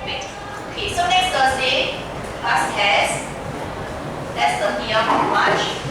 Great. Okay, so next Thursday, class test. That's the 30th of March.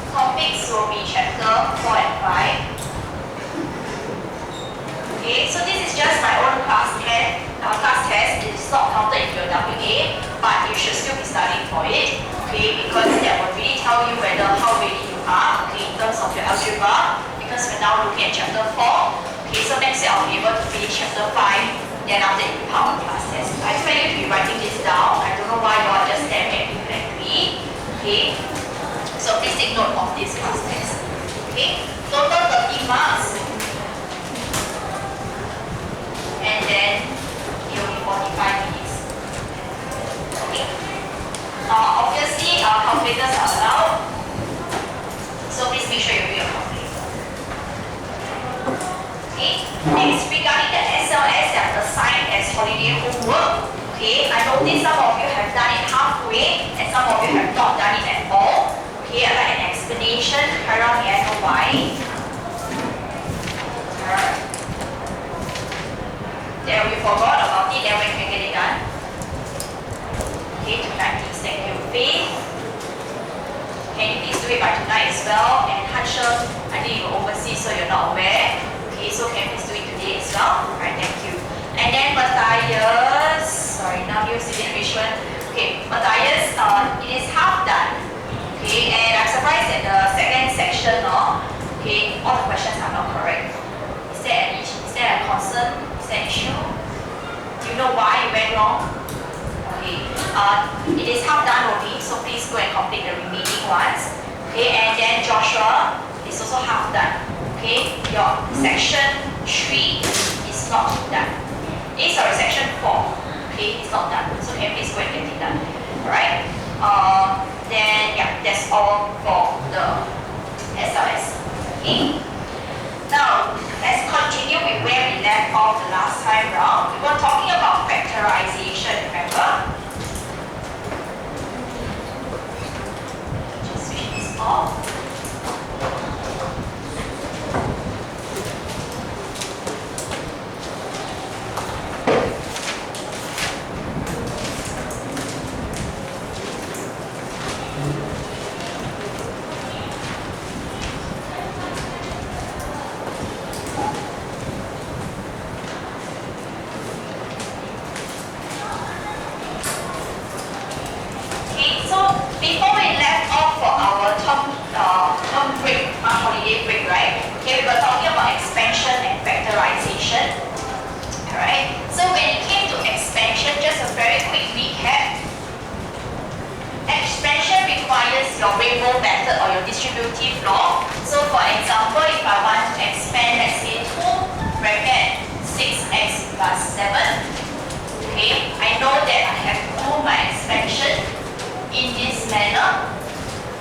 Topics will be chapter 4 and 5. Okay, so this is just my own class test. It is not counted into your WA, but you should still be studying for it. Okay, because that will really tell you whether how ready you are. Okay, in terms of your algebra. Because we're now looking at chapter 4. Okay, so next year I'll be able to finish chapter 5. Then after that you have a class test. I expect you to be writing this down. I don't know why you are just staring at me blankly. Okay. So please take note of this class test. Okay, total 30 marks. And then it will be 45 minutes. Okay. Obviously, calculators are allowed. So please make sure you bring your calculator. Okay. Next, regarding the SLS, they are assigned as holiday homework. Okay. I noticed some of you have done it halfway, and some of you have not done it at all. Okay, I'd like an explanation. Kara, may I know why? There, we forgot about it. Then when can we get it done? Okay, tonight, please. Thank you. Faith, can you please do it by tonight as well? And Hansha, I think you're overseas, so you're not aware. Okay, so can you please do it today as well? Alright, thank you. And then Matthias, sorry, now you're still in enrichment. Okay, Matthias, it is half done. Okay, and I'm surprised that the second section, okay, all the questions are not correct. Is there a concern? Is there an issue? Do you know why you went wrong? Okay, it is half done only, so please go and complete the remaining ones. Okay, and then Joshua is also half done. Okay, your section 3 is not done. Sorry, section 4. Okay, it's not done. So can you please go and get it done? Alright. Then yeah, that's all for the SLS. Okay. Now let's continue with where we left off the last time round. We were talking about factorization, remember? Just switch this off. Your rainbow method or your distributive law. So for example, if I want to expand, let's say 2 bracket 6x plus 7, okay, I know that I have to do my expansion in this manner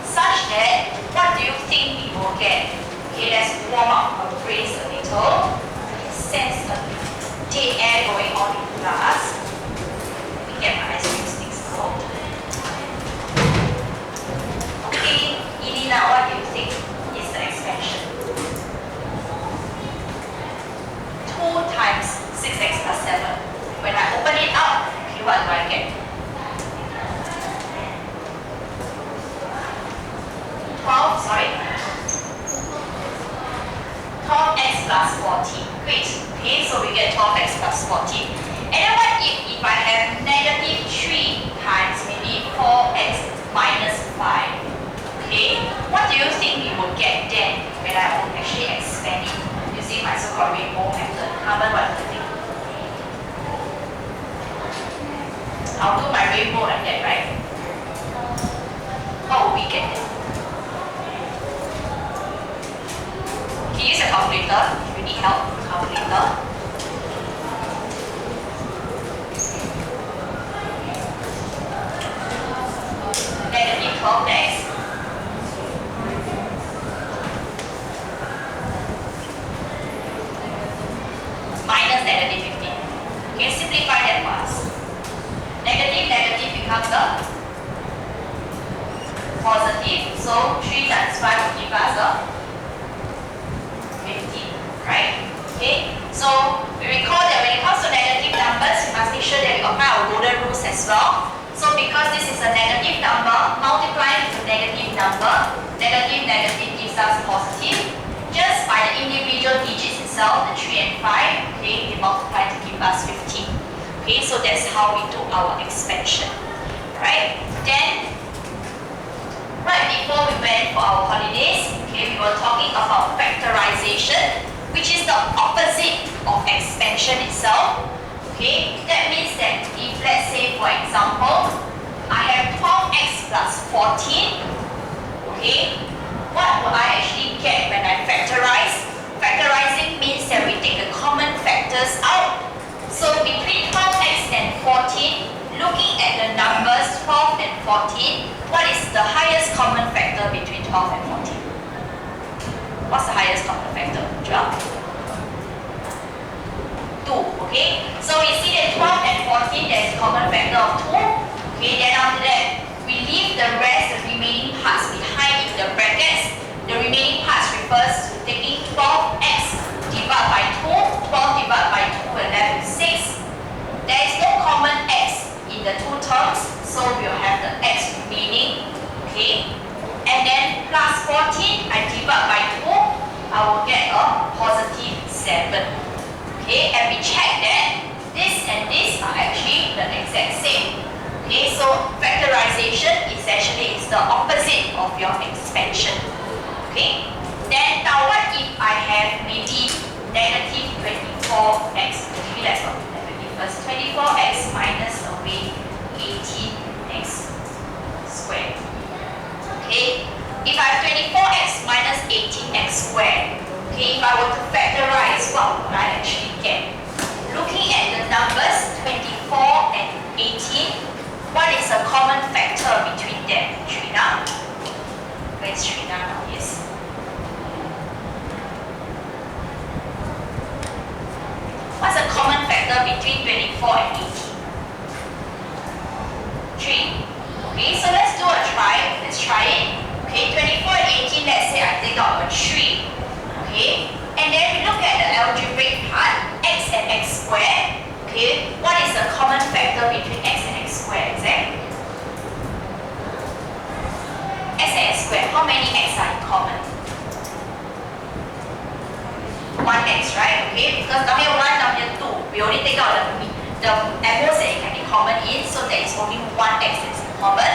such that, what do you think we will get? Okay, let's warm up our brains a little. I can sense a dead air going on in class. Let me get my ice cream sticks out. Okay, Elena, what do you think is the expansion? 2 times 6x plus 7. When I open it up, okay, what do I get? 12x plus 14. Great. Okay, so we get 12x plus 14. And then what if I have negative 3 times maybe 4x minus 5? Okay, what do you think we will get then when I will actually expand it using my so-called rainbow method? Carmen, what do you think? I'll do my rainbow like that, right? What will we get then? Can you use a calculator if you need help with calculator? Negative 12x minus negative 15. Okay, simplify that for us. Negative becomes a positive. So 3 times 5 will give us a 15, right? Okay, so we recall that when it comes to negative numbers, as well. So because this is a negative number, multiplying with a negative number, negative gives us positive. Just by the individual digits itself, the 3 and 5, okay, they multiply to give us 15. Okay, so that's how we do our expansion. Right? Then, right before we went for our holidays, okay, we were talking about factorization, which is the opposite of expansion itself. Okay, that means that if let's say for example, I have 12x plus 14, okay, what will I actually get when I factorize? Factorizing means that we take the common factors out. So between 12x and 14, looking at the numbers 12 and 14, what is the highest common factor between 12 and 14? What's the highest common factor? 12? 2, okay? So we see that 12 and 14, there is a common factor of 2. Okay, then after that, we leave the rest, the remaining parts behind in the brackets. The remaining parts refers to taking 12x divided by 2, 12 divided by 2 will left with 6. There is no common x in the two terms, so we'll have the x remaining, okay? And then plus 14, I divide by 2, I will get a positive 7. Okay, and we check that this and this are actually the exact same. Okay, so factorization is actually the opposite of your expansion. Okay, then now what if I have maybe negative 24x? Maybe let's not do negative first. 24x minus away 18x squared. Okay, if I have 24x minus 18x squared, okay, if I were to factorize, what would I actually get? Looking at the numbers 24 and 18, what is a common factor between them? Trina? Where's Trina now? Yes. What's a common factor between 24 and 18? 3. Okay, so let's do a try. Let's try it. Okay, 24 and 18, let's say I take out a 3. Okay, and then we look at the algebraic part, x and x squared. Okay, what is the common factor between x and x squared? Exactly. X and x squared, how many x are in common? 1x, right? Okay, because down here 1, down here 2. We only take out the most that it can be common in, so there is only 1x that's in common.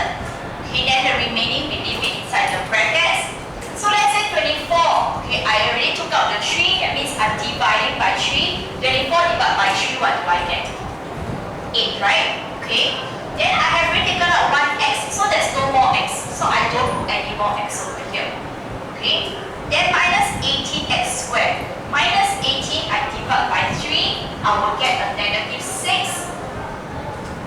Okay, then the remaining we leave it inside the brackets. So let's say 24, okay, I already took out the 3, that means I'm dividing by 3. 24 divided by 3, what do I get? 8, right? Okay. Then I have already taken out 1x, so there's no more x. So I don't put any more x over here. Okay. Then minus 18x squared. Minus 18, I divide by 3, I will get a negative 6.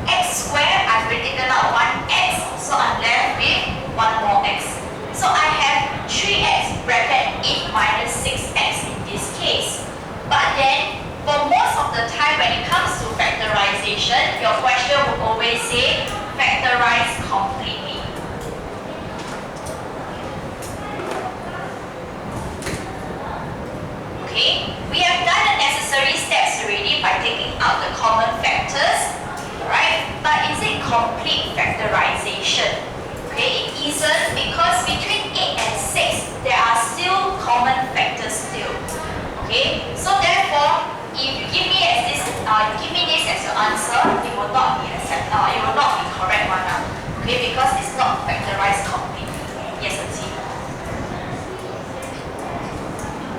X squared, I've already taken out 1x, so I'm left with 1 more x. So I have 3x bracket 8 minus 6x in this case. But then, for most of the time when it comes to factorization, your question will always say, factorize completely. Okay, we have done the necessary steps already by taking out the common factors, right? But is it complete factorization? Okay, it isn't, because between 8 and 6, there are still common factors still. Okay, so therefore, if you give me this as your answer, it will not be it will not be correct one now. Okay, because it's not factorized completely. Yes, let's see.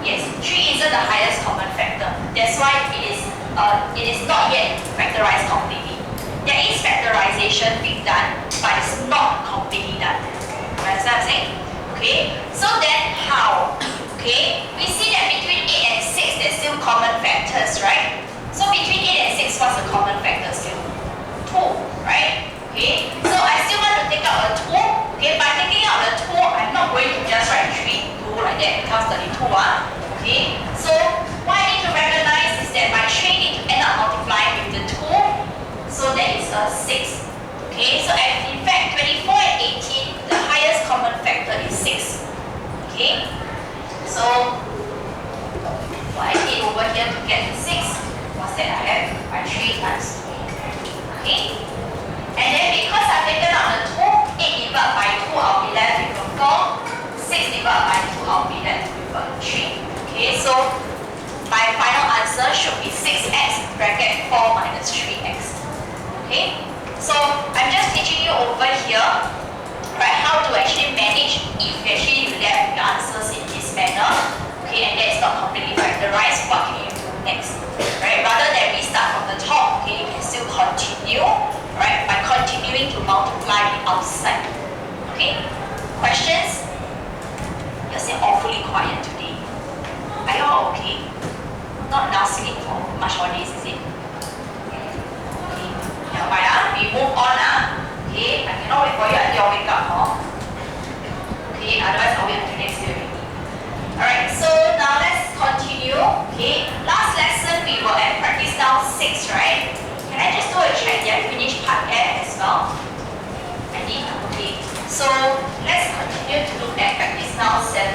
Yes, 3 isn't the highest common factor. That's why it is not yet factorized completely. There is factorization being done, but it's not completely done. You understand what I'm saying? Okay, so then how? Okay, we see that between 8 and 6, there's still common factors, right? So between 8 and 6, what's the common factor still? 2, right? Okay, so I still want to take out a 2. Okay, by taking out the 2, I'm not going to just write 3, 2 like that, it becomes 32. Okay, so what I need to recognize is that my 3 need to end up multiplying with the 2. So that is a 6. Okay, so in fact 24 and 18, the highest common factor is 6. Okay, so what I did over here to get the 6 was that I divided by 2, I'll be left with 3. Okay, so my final answer should be 6x bracket 4 minus 3x. Okay, so I'm just teaching you over here, right, how to actually manage if actually you left your answers in this manner. Okay, and that's not completely factorized, what can you do next? Right, rather than we start from the top, okay, you can still continue, right, by continuing to multiply the outside. Okay, questions? You seem awfully quiet today. Are you all okay? Not now sleep for much holidays, is it? Okay, never mind, we move on. Okay, I cannot wait for you until you wake up. Okay, otherwise I'll wait until next year already. Alright, so now let's continue. Okay, last lesson we were at practice now 6, right? Can I just do a check? Did I finish part F as well? I did? Okay, so let's continue to look at practice now 7.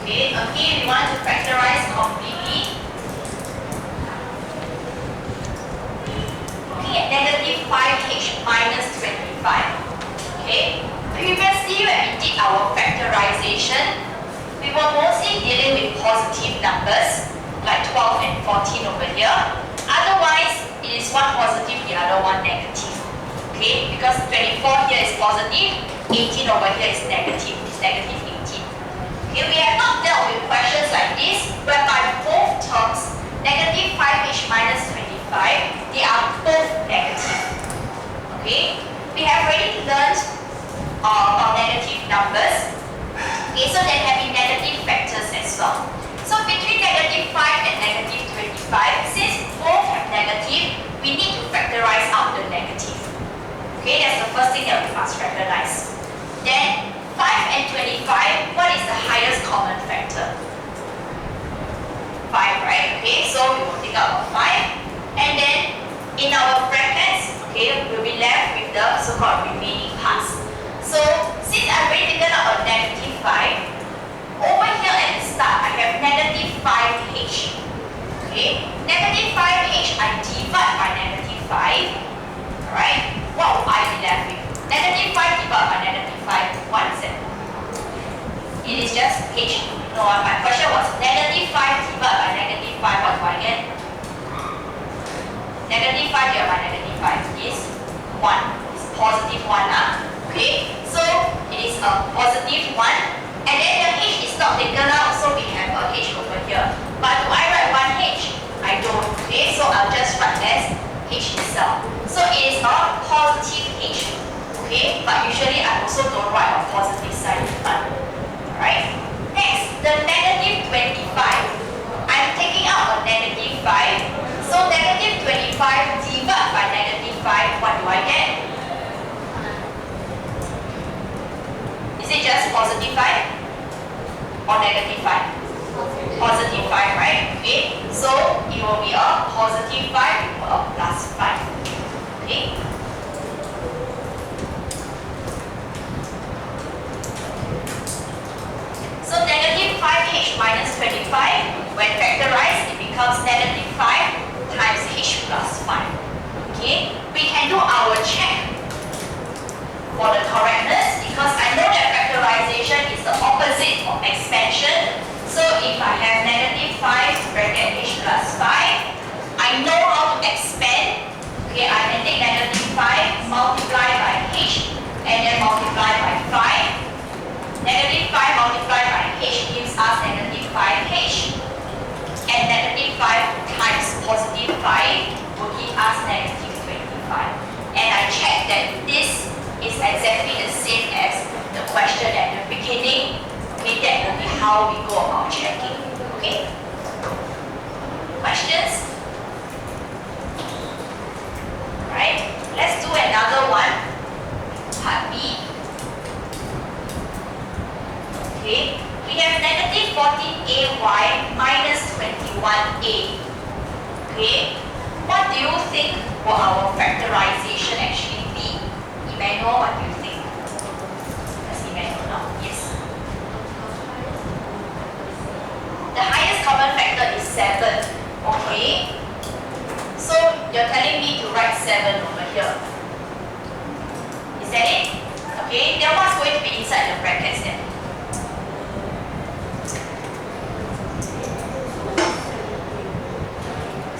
Okay, again we want to factorize completely. Okay, negative 5h minus 25. Okay, previously when we did our factorization, we were mostly dealing with positive numbers like 12 and 14 over here. Otherwise, it is one positive, the other one negative. Okay, because 24 here is positive, 18 over here is negative. It's negative 18. Okay, we have not dealt with questions like this, whereby both terms, negative 5h minus 25, they are both negative. Okay, we have already learned about negative numbers. Okay, so there can be negative factors as well. So between negative 5 and negative 25, since both have negative, we need to factorize out the negative. Okay, that's the first thing that we must recognize. Then 5 and 25, what is the highest common factor? 5, right? Okay, so we will take out 5. And then in our brackets, okay, we'll be left with the so-called remaining parts. So since I've already taken out a negative 5, over here at the start, I have negative 5h. Okay, negative 5h, I divide by negative 5. Alright, what will I be left with? Negative 5 divided by negative 5, what is it? It is just h. No, my question was negative 5 divided by negative 5, what do I get? Negative 5 divided by negative 5 is 1. It's positive 1. Okay, so it is a positive 1. And then the h is not taken out, so we have a h over here. But do I write 1h? I don't. Okay, so I'll just write as h itself. So it is a positive h. Okay, but usually I also don't write a positive sign in front. Alright? Next, the negative 25. I'm taking out a negative 5. So negative 25 divided by negative 5, what do I get? Is it just positive 5? Or negative 5? Positive 5, right? Okay, so it will be a positive 5 or a plus 5. Okay? So negative 5h minus 25, when factorized, it becomes negative 5 times h plus 5. Okay, we can do our check for the correctness because I know that factorization is the opposite of expansion. So if I have negative 5 bracket h plus 5, I know how to expand. Okay, I can take negative 5 multiplied by h and then multiply by 5. Negative 5 multiplied by h gives us negative 5h. And negative 5 times positive 5 will give us negative 25. And I checked that this is exactly the same as the question at the beginning. Okay, that will be how we go about checking. Okay? Questions? Alright, let's do another one. Part B. Okay, we have negative 14ay minus 21a. Okay, what do you think will our factorization actually be? Emmanuel, what do you think? Does Emmanuel know? Yes. The highest common factor is 7. Okay, so you're telling me to write 7 over here. Is that it? Okay, then what's going to be inside the brackets then?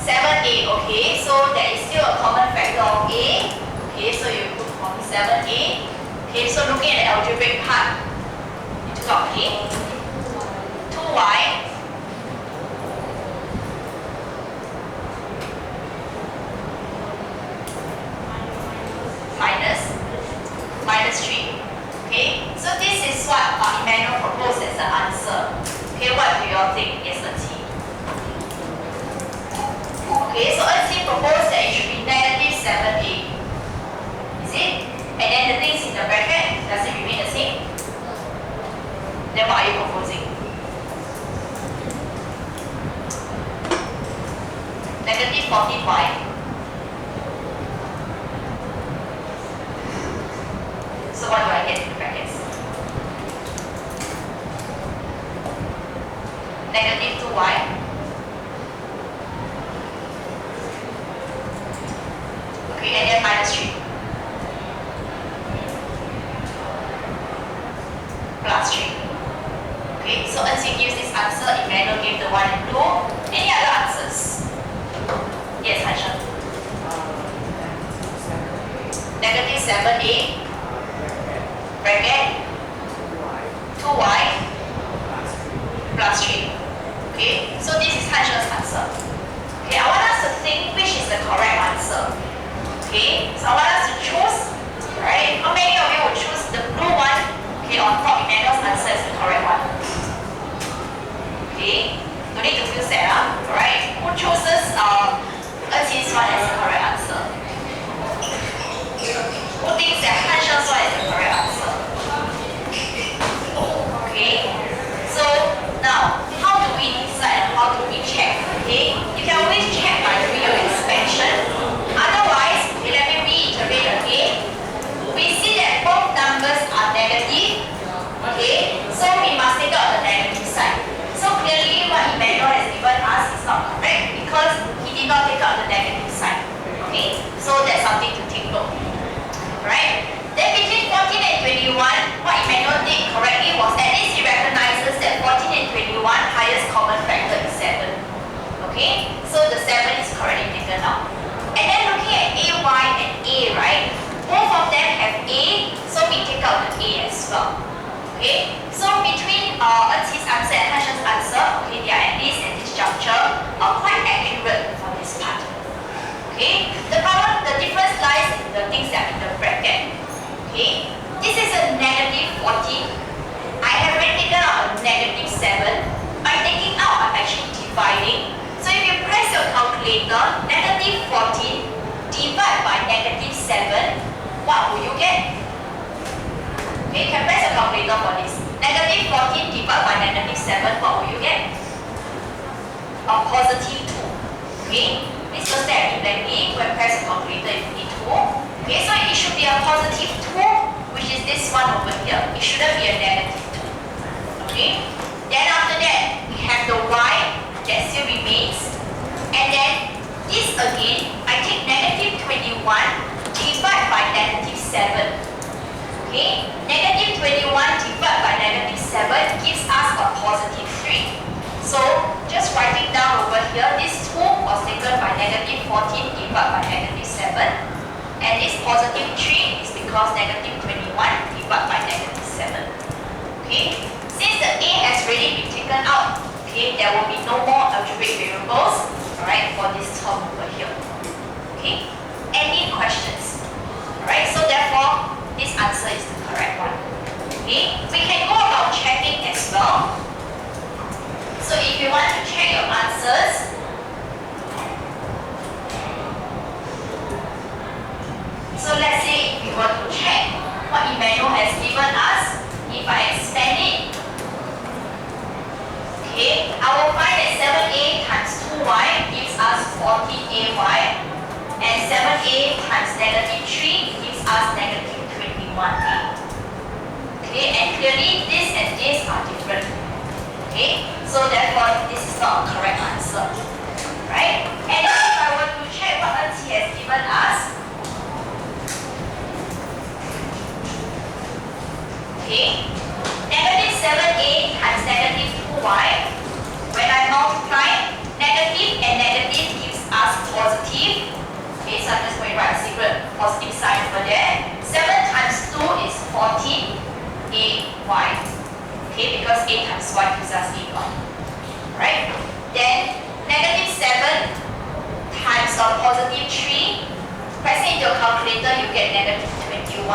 7a, okay, so there is still a common factor of a. Okay, so you put from 7a. Okay, so looking at the algebraic part, you took out a. 2y minus 3. Okay, so this is what Emmanuel proposed as the answer. Okay, what do you all think? Yes, let's see. Okay, so let's see, proposed that it should be negative 7a. Is it? And then the things in the bracket, does it remain the same? Then what are you proposing? Negative 14y. So what do I get in the brackets? Negative 2y. Okay, and then minus 3. Plus 3. Okay, so as you gives this answer, Emmanuel gave the 1 and 2. Any other answers? Yes, Hanshan. Negative 7a. Bracket 2y plus 3. Okay, so this is Hanshan's answer. Okay, I want us to think which is the correct answer. Okay, so I want us to choose, right? How many of you would choose the blue one? Okay, on top, Emmanuel's answer is the correct one. Okay, don't need to feel sad, alright? Who chooses Erqin's one as the correct answer? Who thinks that Hanshan's one is the correct answer? Okay, so now how do we decide and how do we check? Okay, you can always check by doing your inspection. Otherwise, okay, let me reiterate again. We see that both numbers are negative. Okay, so we must take out the negative side. So clearly what Emmanuel has given us is not correct because he did not take out the negative side. Okay, so that's something to take note. Right? Then between 14 and 21, what Emmanuel did correctly was at least he recognizes that 14 and 21 highest common factor is 7. Okay? So the 7 is correctly taken out. And then looking at AY and A, right? Both of them have A, so we take out the A as well. Okay? So between Erqin's answer and Hanshan's answer, okay, they are at least at this juncture quite accurate for this part. Okay? The difference lies in the things that are in the bracket. Okay? This is a negative 14. I have already taken out a negative 7. By taking out, I'm actually dividing. So if you press your calculator, negative 14 divided by negative 7, what will you get? Okay, you can press your calculator for this. Negative 14 divided by negative 7, what will you get? A positive 2. Okay? Please don't stare at me blankly. Go and press the calculator if you need to. Okay, so it should be a positive 2, which is this one over here. It shouldn't be a negative 2. Okay? Then after that, we have the y that still remains. And then this again, I take negative 21 divided by negative 7. Okay? Negative 21 divided by negative 7 gives us a positive 3. So, just writing down over here, this 2 was taken by negative 14 divided by negative 7. And this positive 3 is because negative 21 divided by negative 7. Okay? Since the A has already been taken out, okay, there will be no more algebraic variables, alright, for this term over here. Okay? Any questions? Alright, so therefore, this answer is the correct one. Okay? We can go about checking as well. So if you want to check your answers, so let's say if you want to check what Emmanuel has given us, if I expand it, okay, I will find that 7a times 2y gives us 14ay, and 7a times negative 3 gives us negative 21a. Okay, and clearly this and this are different. Okay, so therefore this is not a correct answer. Right? And if I were to check what Erqin has given us, Okay, because A times 1 gives us A naught. Right? Then negative 7 times of positive 3. Pressing into your calculator, you get negative 21.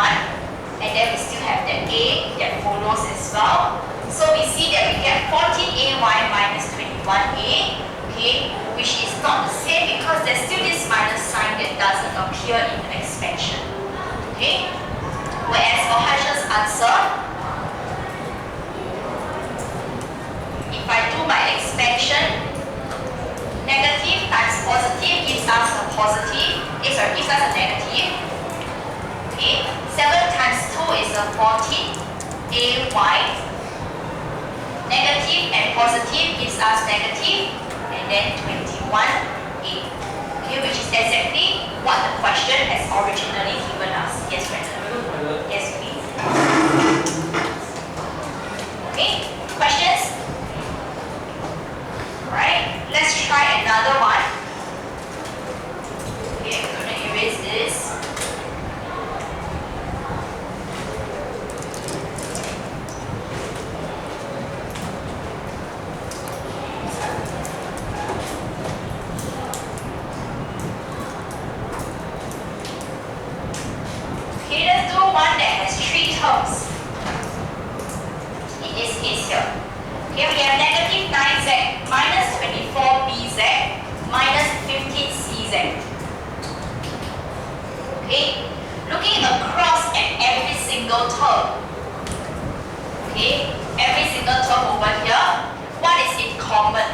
And then we still have the A that follows as well. So we see that we get 14ay minus 21a, okay, which is not the same because there's still this minus sign that doesn't appear in the expansion. Okay? Whereas for Harsha's answer, if I do my expansion, negative times positive gives us a positive, gives us a negative. Okay, 7 times 2 is a 14ay. Negative and positive gives us negative, and then 21a. Okay, which is exactly what the question has originally given us. Yes, Brandon? Yes, please. Okay, questions? Alright, let's try another one. Okay, I'm going to erase this. Okay, let's do one that has 3 terms. In this case here. Okay, we have negative 9z minus 24bz minus 15cz. Okay, looking across at every single term. Okay, every single term over here, what is in common?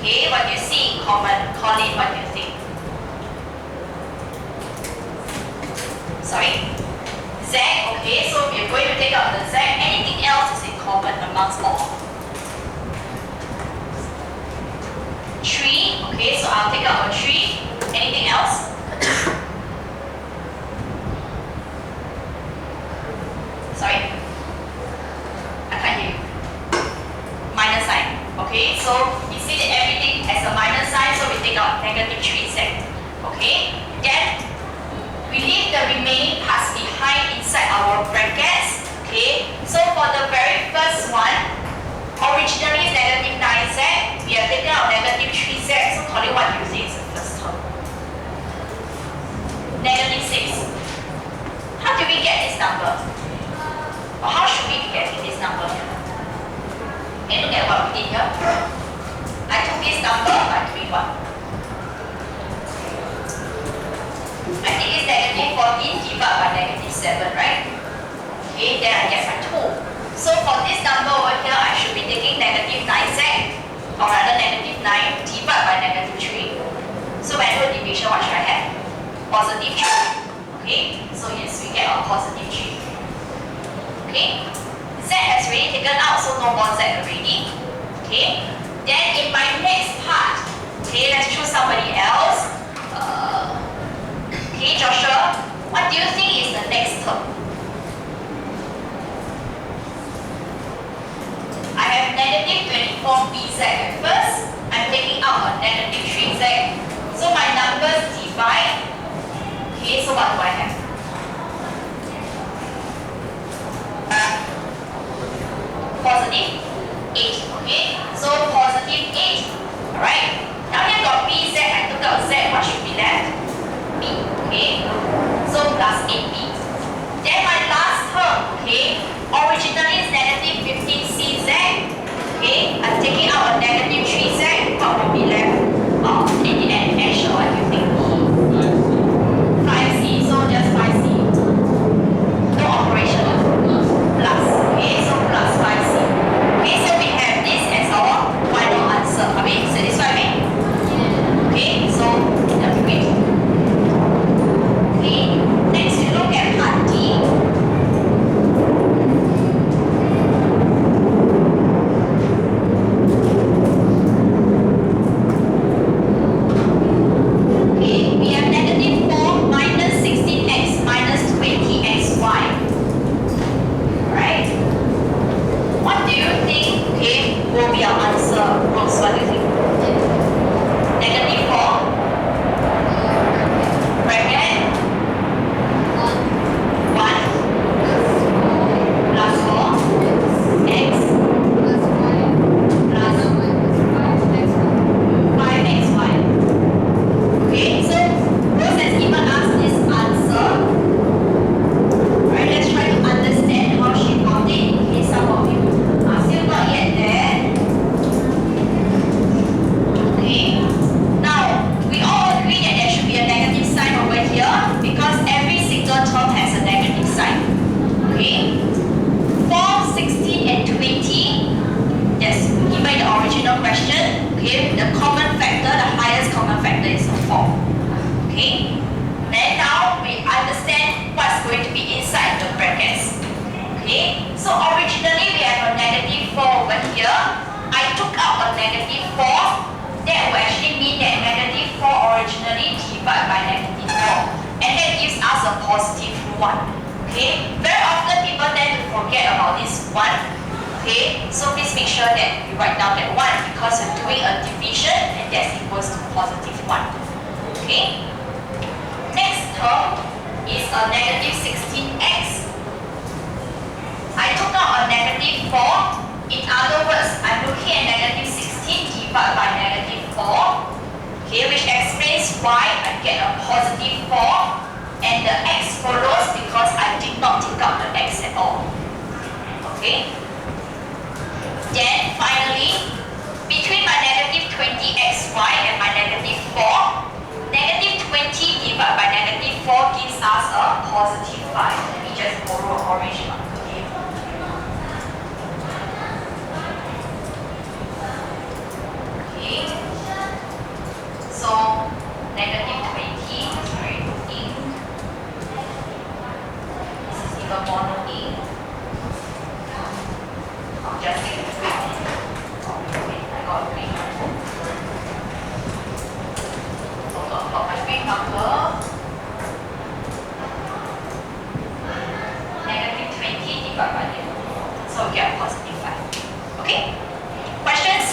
Okay, what do you see in common? Colin, what do you think? Sorry? Z, okay, so we're going to take out the Z. Anything else is in common amongst all? 3, okay, so I'll take out a 3. Anything else? Sorry? I can't hear you. Minus sign. Okay, so you see that everything has a minus sign, so we take out negative 3z. Okay, then we leave the remaining parts behind inside our brackets. Okay, so for the very first one, originally is negative 9z, we have taken out negative 3z, so Colin, what do you say is the first term? Negative 6. How do we get this number? Or how should we be getting this number? Okay, look at what we did here. I took this number by doing what? I think it's negative 14 divided by negative 7, right? Okay, then I get my 2. So for this number over here, I should be taking negative 9z, or rather negative 9 divided by negative 3. So when I do division, what should I have? Positive 3. Okay, so yes, we get our positive 3. Okay, z has already taken out, so no more z already. Okay, then in my next part, okay, let's choose somebody else. Okay, Joshua, what do you think is the next term? I have negative 24bz at first. I'm taking out a negative 3z. So my numbers divide. Okay, so what do I have? Positive 8. Okay, so positive 8. Alright, now here got bz. I took out z. What should be left? B, okay, so plus 8b. Then my last term, okay, originally is negative 15cz, okay, I'm taking out a negative 3z, what will be left? In the end, actually, what do you think? 5c, so just 5c. No operation, plus, okay, so plus 5c. Okay, so we have this as our Okay, the common factor, the highest common factor is a 4. Okay, then now we understand what's going to be inside the brackets. Okay, so originally we have a negative 4 over here. I took out a negative 4. That will actually mean that negative 4 originally divided by negative 4. And that gives us a positive 1. Okay, very often people tend to forget about this 1. Okay, so please make sure that you write down that 1 because you're doing a division and that's equals to positive 1. Okay, next term is a negative 16x. I took out a negative 4. In other words, I'm looking at negative 16 divided by negative 4. Okay, which explains why I get a positive 4. And the x follows because I did not take out the x at all. Okay. Then finally, between my negative 20xy and my negative 4, negative 20 divided by negative 4 gives us a positive 5. Let me just borrow an orange marker. So, negative 20, sorry, ink. This is even mono ink. I'll just take a green. Oh, wait, I got a green marker. So, I've got my green marker. Negative 20 divided by negative 4. So, we get a positive 5. Okay? Questions?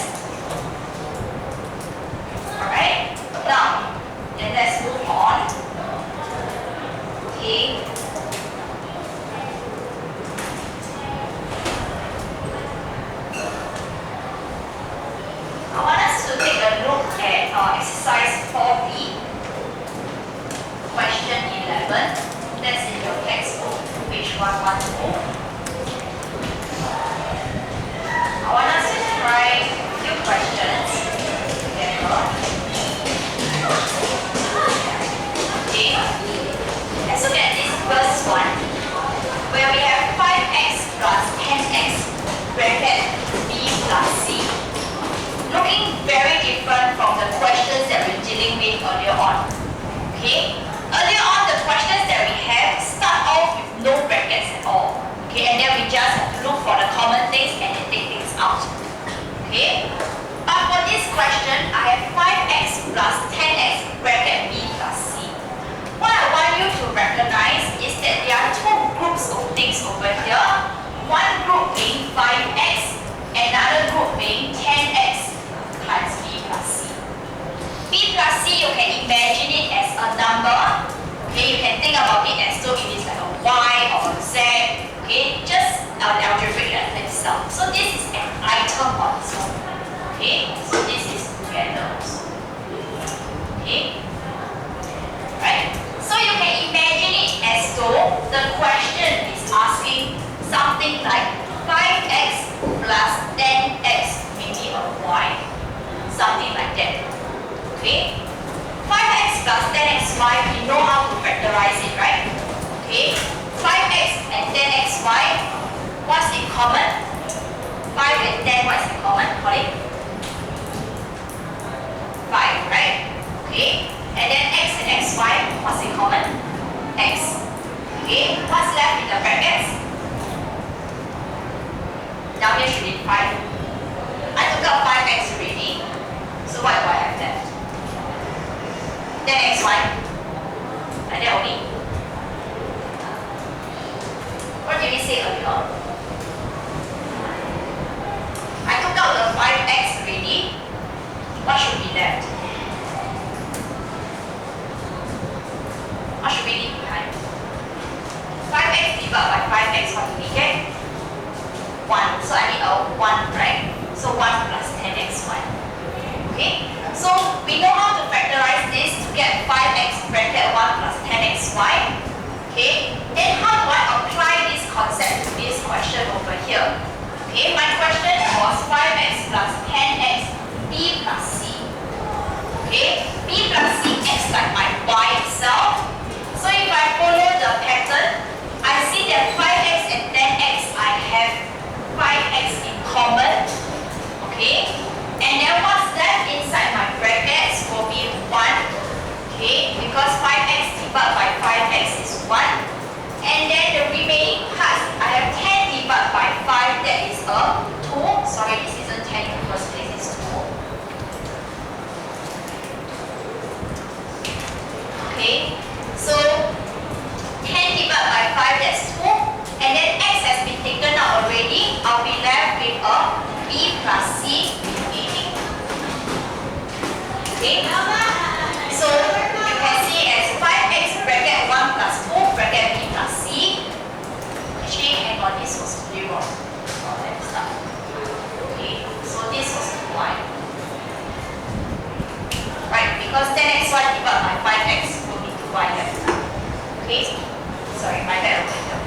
Alright? Now, then let's move on. Okay. I want us to take a look at exercise 4B, question 11. That's in your textbook, page 112. I want us to try a few questions together. Okay, let's look at this first one, where we have 5x plus 10x bracket b plus c. Looking very different from the questions that we're dealing with earlier on. Okay, earlier on the questions that we have start off with no brackets at all. Okay, and then we just have to look for the common things and then take things out. Okay, but for this question, I have 5x plus 10x bracket b plus c. What I want you to recognize is that there are two groups of things over here. One group being 5x, another group being 10x times b plus c. B plus c, you can imagine it as a number. Okay, you can think about it as though it is like a y or a z. Okay, just an algebraic letter itself. So this is an item on its own. Okay, so this is together also. Okay, right? So you can imagine it as though the question is asking something like 5x plus 10x, maybe a y, something like that. Okay, 5x plus 10xy, we know how to factorize it, right? Okay, 5x and 10xy, what's in common? 5 and 10, what's in common? Colin? 5, right? Okay, and then x and xy, what's in common? X. Okay, what's left in the brackets? Down here should be 5. I took out 5x already. So what do I have left? 10xy. Like that only. What did we say earlier? I took out the 5x already. What should be left? What should we leave behind? 5x divided by 5x, what do we get? 1. So I need a 1, right? So 1 plus 10xy. Okay? So we know how to factorize this to get 5x bracket 1 plus 10xy. Okay? Then how do I apply this concept to this question over here? Okay, my question was 5x plus 10x b plus c. Okay? B plus c acts like my y itself. So if I follow the pattern, I see that 5x and 10x, I have 5x in common. Okay? And then what's left here, 2, sorry, this isn't 10 in the first place, it's 2. Okay, so 10 divided by 5, that's 2. And then x has been taken out already. I'll be left with a b plus c remaining. Okay, so you can see as 5x bracket 1 plus 2 bracket b plus c. Actually, hang on, this was 0. Oh, let's start. Okay, so this was 1. Right, because 10x1 divided by 5x will be 2y left. Okay, sorry, my bad over here.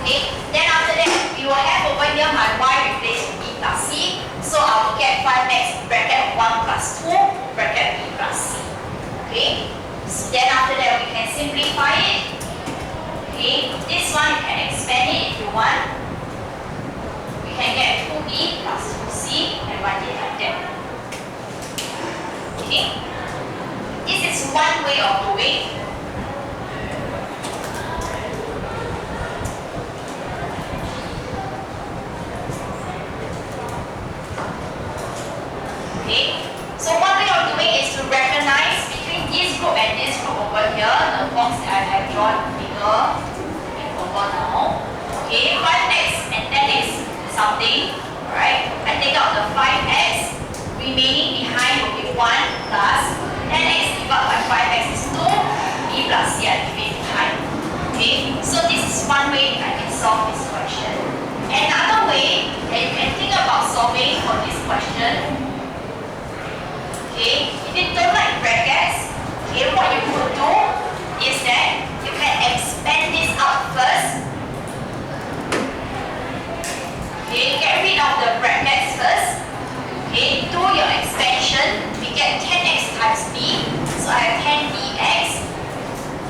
Okay, then after that, we will have over here my y replaced with b plus c. So I will get 5x bracket 1 plus 2 bracket b plus c. Okay, so then after that, we can simplify it. Okay, this one you can expand it if you want. We can get 2b plus 2c and write it like that. Okay, this is one way of doing. Okay, so one way of doing is to recognize between this group and this group over here, the box that I have drawn bigger and over now. Okay, 5x and 10x something. Alright, I take out the 5x, remaining behind will be 1 plus 10x divided by 5x is 2, b plus c I leave it behind. Okay, so this is one way I can solve this question. Another way that you can think about solving for this question. Okay, if you don't like brackets, okay, what you could do is that you can expand this out first. Okay, get rid of the brackets first. Okay, do your expansion. We get 10x times b, so I have 10bx,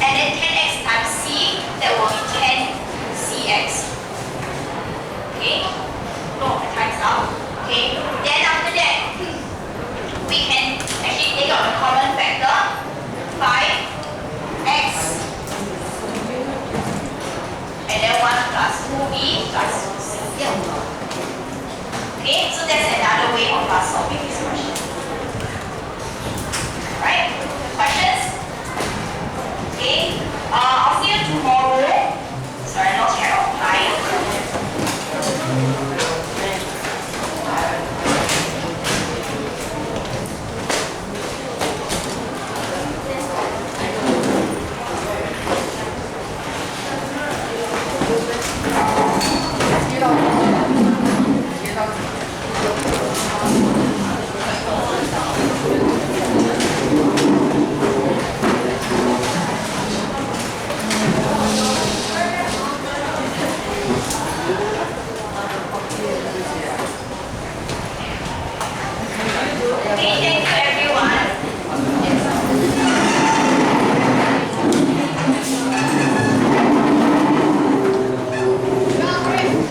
and then 10x times c, that will be 10cx. Okay, no, I times out. Okay, then